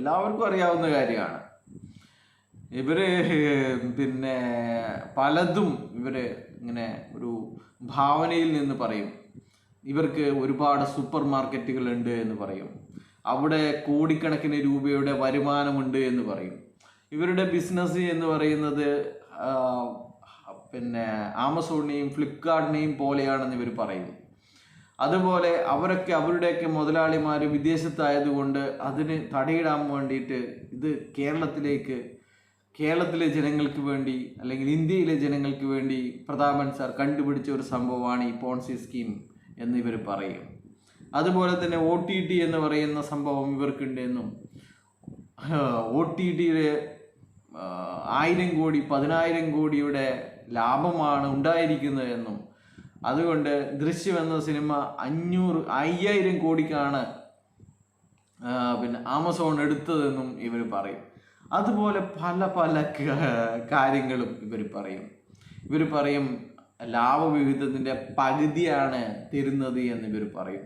എല്ലാവർക്കും അറിയാവുന്ന കാര്യമാണ്. ഇവര് പിന്നെ പലതും ഇങ്ങനെ ഒരു ഭാവനയിൽ നിന്ന് പറയും. ഇവർക്ക് ഒരുപാട് സൂപ്പർ മാർക്കറ്റുകൾ ഉണ്ട് എന്ന് പറയും. അവിടെ കോടിക്കണക്കിന് രൂപയുടെ വരുമാനമുണ്ട് എന്ന് പറയും. ഇവരുടെ ബിസിനസ് എന്ന് പറയുന്നത് പിന്നെ ആമസോണിനെയും ഫ്ലിപ്കാർട്ടിനെയും പോലെയാണെന്ന് ഇവർ പറയും. അതുപോലെ അവരുടെയൊക്കെ മുതലാളിമാർ വിദേശത്തായതുകൊണ്ട് അതിന് തടയിടാൻ വേണ്ടിയിട്ട് ഇത് കേരളത്തിലെ ജനങ്ങൾക്ക് വേണ്ടി അല്ലെങ്കിൽ ഇന്ത്യയിലെ ജനങ്ങൾക്ക് വേണ്ടി പ്രതാപൻ സാർ കണ്ടുപിടിച്ച ഒരു സംഭവമാണ് ഈ പോൺസി സ്കീം എന്ന് ഇവർ പറയും. അതുപോലെ തന്നെ OTT എന്ന് പറയുന്ന സംഭവം ഇവർക്കുണ്ടെന്നും OTTയിൽ 1000 കോടി 10,000 കോടിയുടെ ലാഭമാണ് ഉണ്ടായിരിക്കുന്നത് എന്നും അതുകൊണ്ട് ദൃശ്യം എന്ന സിനിമ 5,000 കോടിക്കാണ് പിന്നെ ആമസോൺ എടുത്തതെന്നും ഇവർ പറയും. അതുപോലെ പല കാര്യങ്ങളും ഇവർ പറയും ലാഭവിഹിതത്തിൻ്റെ പകുതിയാണ് തരുന്നത് എന്ന് ഇവർ പറയും.